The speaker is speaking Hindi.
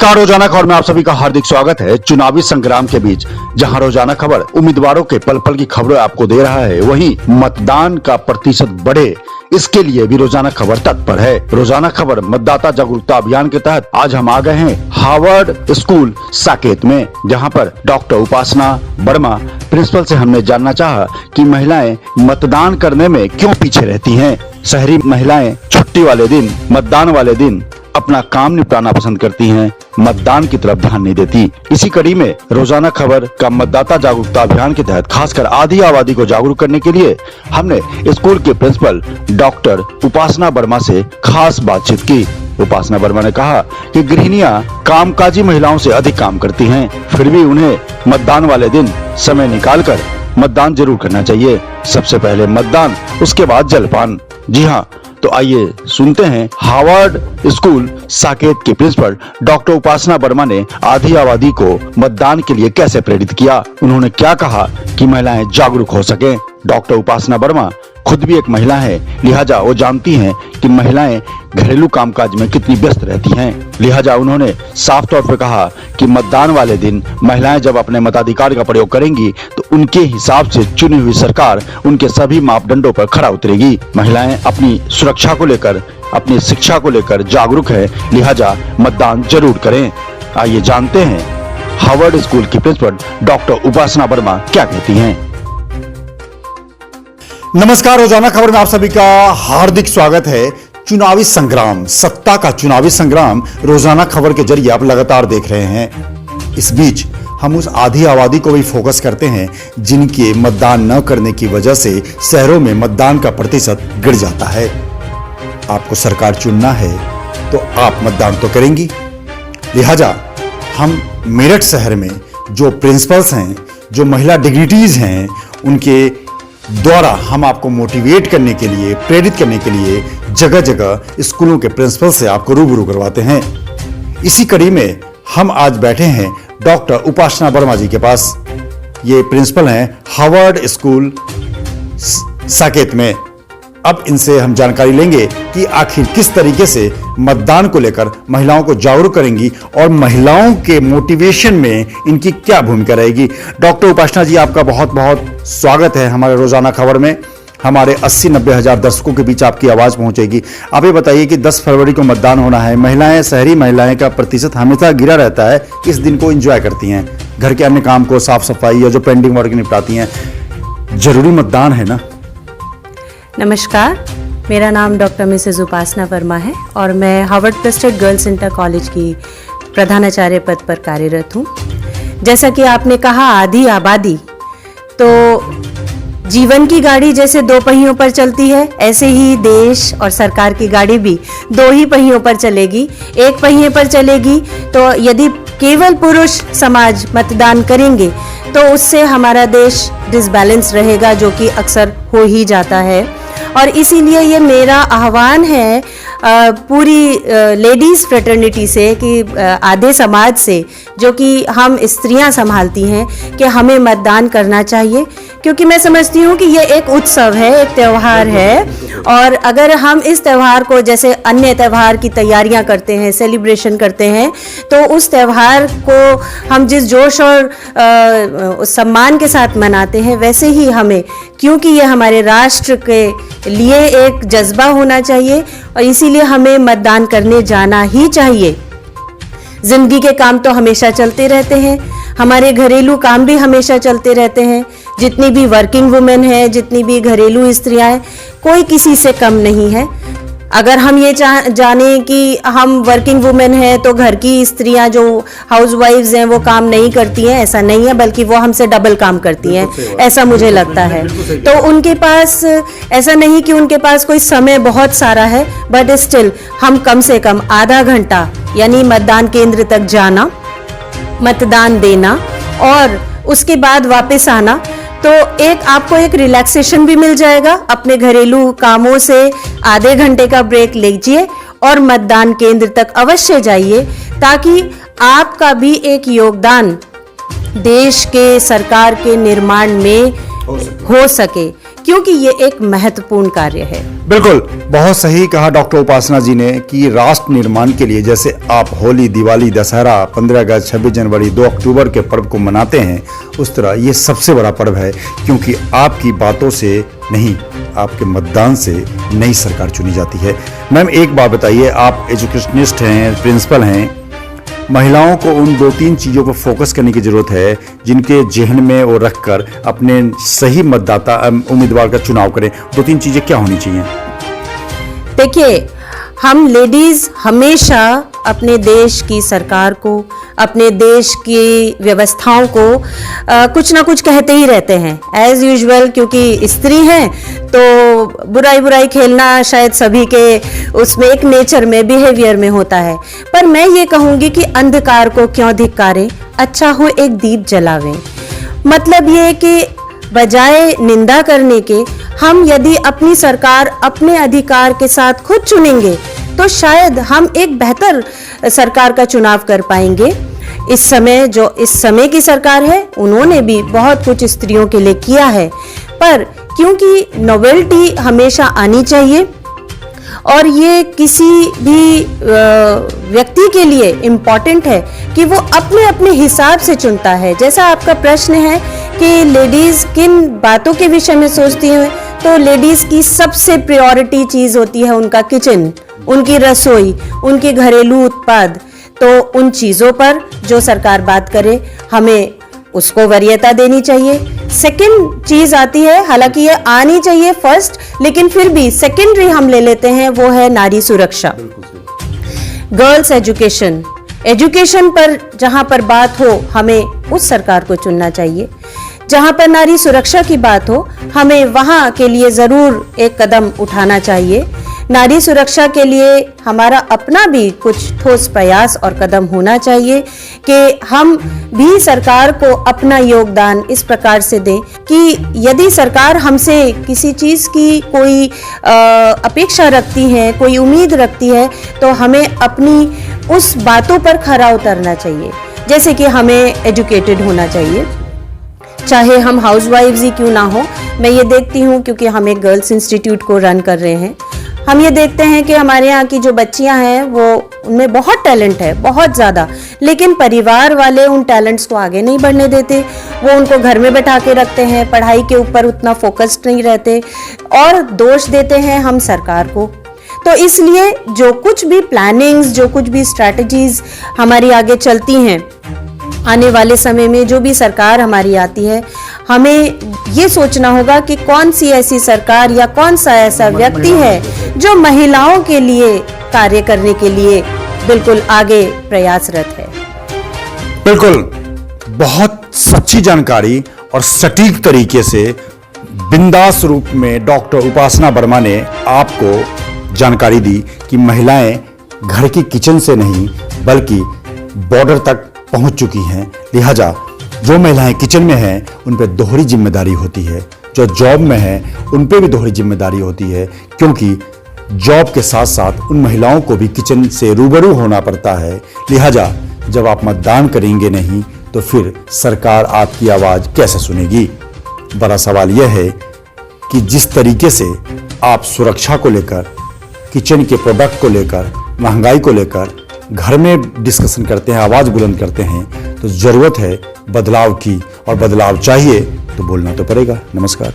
नमस्कार, रोजाना खबर में आप सभी का हार्दिक स्वागत है। चुनावी संग्राम के बीच जहां रोजाना खबर उम्मीदवारों के पल पल की खबरें आपको दे रहा है, वहीं मतदान का प्रतिशत बढ़े इसके लिए भी रोजाना खबर तत्पर है। रोजाना खबर मतदाता जागरूकता अभियान के तहत आज हम आ गए हैं हार्वर्ड स्कूल साकेत में, जहां पर डॉक्टर उपासना वर्मा प्रिंसिपल से हमने जानना चाहा कि महिलाएं मतदान करने में क्यों पीछे रहती हैं। शहरी महिलाएं छुट्टी वाले दिन, मतदान वाले दिन अपना काम निपटाना पसंद करती हैं, मतदान की तरफ ध्यान नहीं देती। इसी कड़ी में रोजाना खबर का मतदाता जागरूकता अभियान के तहत खासकर आधी आबादी को जागरूक करने के लिए हमने स्कूल के प्रिंसिपल डॉक्टर उपासना वर्मा से खास बातचीत की। उपासना वर्मा ने कहा कि गृहिणियां कामकाजी महिलाओं से अधिक काम करती हैं, फिर भी उन्हें मतदान वाले दिन समय निकालकर मतदान जरूर करना चाहिए। सबसे पहले मतदान, उसके बाद जलपान। जी हाँ, तो आइए सुनते हैं हार्वर्ड स्कूल साकेत के प्रिंसिपल डॉक्टर उपासना वर्मा ने आधी आबादी को मतदान के लिए कैसे प्रेरित किया, उन्होंने क्या कहा कि महिलाएं जागरूक हो सकें। डॉक्टर उपासना वर्मा खुद भी एक महिला है, लिहाजा वो जानती हैं कि महिलाएं घरेलू कामकाज में कितनी व्यस्त रहती हैं। लिहाजा उन्होंने साफ तौर पर कहा कि मतदान वाले दिन महिलाएं जब अपने मताधिकार का प्रयोग करेंगी तो उनके हिसाब से चुनी हुई सरकार उनके सभी मापदंडों पर खरा उतरेगी। महिलाएं अपनी सुरक्षा को लेकर, अपनी शिक्षा को लेकर जागरूक है, लिहाजा मतदान जरूर करें। आइए जानते हैं हार्वर्ड स्कूल की प्रिंसिपल डॉक्टर उपासना वर्मा क्या कहती हैं। नमस्कार, रोजाना खबर में आप सभी का हार्दिक स्वागत है। चुनावी संग्राम, सत्ता का चुनावी संग्राम रोजाना खबर के जरिए आप लगातार देख रहे हैं। इस बीच हम उस आधी आबादी को भी फोकस करते हैं जिनके मतदान न करने की वजह से शहरों में मतदान का प्रतिशत गिर जाता है। आपको सरकार चुनना है तो आप मतदान तो करेंगी। लिहाजा हम मेरठ शहर में जो प्रिंसिपल्स हैं, जो महिला डिग्निटीज हैं, उनके द्वारा हम आपको मोटिवेट करने के लिए, प्रेरित करने के लिए जगह जगह स्कूलों के प्रिंसिपल से आपको रूबरू करवाते हैं। इसी कड़ी में हम आज बैठे हैं डॉक्टर उपासना वर्मा जी के पास। ये प्रिंसिपल हैं हार्वर्ड स्कूल साकेत में। अब इनसे हम जानकारी लेंगे कि आखिर किस तरीके से मतदान को लेकर महिलाओं को जागरूक करेंगी और महिलाओं के मोटिवेशन में इनकी क्या भूमिका रहेगी। डॉक्टर उपासना जी, आपका बहुत बहुत स्वागत है हमारे रोजाना खबर में। हमारे 80-90 हजार दर्शकों के बीच आपकी आवाज पहुंचेगी। आप ये बताइए कि 10 फरवरी को मतदान होना है। महिलाएं, शहरी महिलाएं का प्रतिशत हमेशा गिरा रहता है, इस दिन को एंजॉय करती हैं, घर के अन्य काम को, साफ सफाई या जो पेंडिंग वर्क निपटाती हैं। जरूरी मतदान है ना। नमस्कार, मेरा नाम डॉक्टर मिसेस उपासना वर्मा है और मैं हार्वर्ड प्रेस्टेड गर्ल्स इंटर कॉलेज की प्रधानाचार्य पद पर कार्यरत हूँ। जैसा कि आपने कहा, आधी आबादी, तो जीवन की गाड़ी जैसे 2 पहियों पर चलती है, ऐसे ही देश और सरकार की गाड़ी भी 2 ही पहियों पर चलेगी। एक पहिए पर चलेगी तो यदि केवल पुरुष समाज मतदान करेंगे तो उससे हमारा देश डिसबैलेंस रहेगा, जो कि अक्सर हो ही जाता है। और इसीलिए ये मेरा आह्वान है पूरी लेडीज़ फ्रेटर्निटी से कि आधे समाज से, जो कि हम स्त्रियां संभालती हैं, कि हमें मतदान करना चाहिए, क्योंकि मैं समझती हूँ कि ये एक उत्सव है, एक त्यौहार है। और अगर हम इस त्यौहार को जैसे अन्य त्यौहार की तैयारियां करते हैं, सेलिब्रेशन करते हैं, तो उस त्यौहार को हम जिस जोश और सम्मान के साथ मनाते हैं, वैसे ही हमें, क्योंकि ये हमारे राष्ट्र के लिए एक जज्बा होना चाहिए और इसीलिए हमें मतदान करने जाना ही चाहिए। जिंदगी के काम तो हमेशा चलते रहते हैं, हमारे घरेलू काम भी हमेशा चलते रहते हैं। जितनी भी वर्किंग वुमेन है, जितनी भी घरेलू स्त्रियां हैं, कोई किसी से कम नहीं है। अगर हम ये जाने कि हम वर्किंग वुमेन हैं तो घर की स्त्रियां जो हाउसवाइफ्स हैं वो काम नहीं करती हैं, ऐसा नहीं है, बल्कि वो हमसे डबल काम करती हैं, ऐसा मुझे लगता है। तो उनके पास ऐसा नहीं कि उनके पास कोई समय बहुत सारा है, बट स्टिल हम कम से कम आधा घंटा यानी मतदान केंद्र तक जाना, मतदान देना और उसके बाद वापस आना, तो आपको एक रिलैक्सेशन भी मिल जाएगा। अपने घरेलू कामों से आधे घंटे का ब्रेक लीजिए और मतदान केंद्र तक अवश्य जाइए, ताकि आपका भी एक योगदान देश के, सरकार के निर्माण में हो सके। क्योंकि ये एक महत्वपूर्ण कार्य है। बिल्कुल, बहुत सही कहा डॉक्टर उपासना जी ने कि राष्ट्र निर्माण के लिए जैसे आप होली, दिवाली, दशहरा, 15 अगस्त, 26 जनवरी, 2 अक्टूबर के पर्व को मनाते हैं, उस तरह ये सबसे बड़ा पर्व है, क्योंकि आपकी बातों से नहीं, आपके मतदान से नई सरकार चुनी जाती है। मैम, एक बात बताइए, आप एजुकेशनिस्ट हैं, प्रिंसिपल हैं, महिलाओं को उन 2-3 चीज़ों पर फोकस करने की ज़रूरत है जिनके जहन में वो रखकर अपने सही मतदाता उम्मीदवार का चुनाव करें। 2-3 चीज़ें क्या होनी चाहिए? देखिए, हम लेडीज हमेशा अपने देश की सरकार को, अपने देश की व्यवस्थाओं को कुछ ना कुछ कहते ही रहते हैं एज यूजुअल, क्योंकि स्त्री हैं तो बुराई खेलना शायद सभी के उसमें एक नेचर में, बिहेवियर में होता है। पर मैं ये कहूँगी कि अंधकार को क्यों धिक्कारें, अच्छा हो एक दीप जलावें। मतलब ये कि बजाय निंदा करने के, हम यदि अपनी सरकार अपने अधिकार के साथ खुद चुनेंगे तो शायद हम एक बेहतर सरकार का चुनाव कर पाएंगे। इस समय की सरकार है, उन्होंने भी बहुत कुछ स्त्रियों के लिए किया है, पर क्योंकि नोवेल्टी हमेशा आनी चाहिए और ये किसी भी व्यक्ति के लिए इम्पॉर्टेंट है कि वो अपने अपने हिसाब से चुनता है। जैसा आपका प्रश्न है कि लेडीज़ किन बातों के विषय में सोचती हैं, तो लेडीज़ की सबसे प्रायोरिटी चीज़ होती है उनका किचन, उनकी रसोई, उनके घरेलू उत्पाद। तो उन चीज़ों पर जो सरकार बात करे, हमें उसको वरीयता देनी चाहिए। सेकंड चीज आती है, हालांकि ये आनी चाहिए फर्स्ट, लेकिन फिर भी सेकेंडरी हम ले लेते हैं, वो है नारी सुरक्षा, गर्ल्स एजुकेशन। एजुकेशन पर जहां पर बात हो, हमें उस सरकार को चुनना चाहिए। जहां पर नारी सुरक्षा की बात हो, हमें वहां के लिए जरूर एक कदम उठाना चाहिए। नारी सुरक्षा के लिए हमारा अपना भी कुछ ठोस प्रयास और कदम होना चाहिए कि हम भी सरकार को अपना योगदान इस प्रकार से दें कि यदि सरकार हमसे किसी चीज़ की कोई अपेक्षा रखती है, कोई उम्मीद रखती है, तो हमें अपनी उस बातों पर खरा उतरना चाहिए। जैसे कि हमें एजुकेटेड होना चाहिए, चाहे हम हाउसवाइफ्स ही क्यों ना हो। मैं ये देखती हूँ, क्योंकि हम एक गर्ल्स इंस्टीट्यूट को रन कर रहे हैं, हम ये देखते हैं कि हमारे यहाँ की जो बच्चियाँ हैं वो उनमें बहुत टैलेंट है, बहुत ज़्यादा, लेकिन परिवार वाले उन टैलेंट्स को आगे नहीं बढ़ने देते। वो उनको घर में बैठा के रखते हैं, पढ़ाई के ऊपर उतना फोकस्ड नहीं रहते और दोष देते हैं हम सरकार को। तो इसलिए जो कुछ भी प्लानिंग्स, जो कुछ भी स्ट्रैटेजीज हमारी आगे चलती हैं, आने वाले समय में जो भी सरकार हमारी आती है, हमें ये सोचना होगा कि कौन सी ऐसी सरकार या कौन सा ऐसा व्यक्ति है जो महिलाओं के लिए कार्य करने के लिए बिल्कुल आगे प्रयासरत है। बिल्कुल, बहुत सच्ची जानकारी और सटीक तरीके से बिंदास रूप में डॉक्टर उपासना वर्मा ने आपको जानकारी दी कि महिलाएं घर की किचन से नहीं बल्कि बॉर्डर तक पहुंच चुकी हैं। लिहाजा जो महिलाएं किचन में हैं उन पर दोहरी जिम्मेदारी होती है, जो जॉब में हैं उन पर भी दोहरी जिम्मेदारी होती है, क्योंकि जॉब के साथ साथ उन महिलाओं को भी किचन से रूबरू होना पड़ता है। लिहाजा जब आप मतदान करेंगे नहीं तो फिर सरकार आपकी आवाज़ कैसे सुनेगी? बड़ा सवाल यह है कि जिस तरीके से आप सुरक्षा को लेकर, किचन के प्रोडक्ट को लेकर, महंगाई को लेकर घर में डिस्कशन करते हैं, आवाज़ बुलंद करते हैं, तो ज़रूरत है बदलाव की, और बदलाव चाहिए तो बोलना तो पड़ेगा। नमस्कार।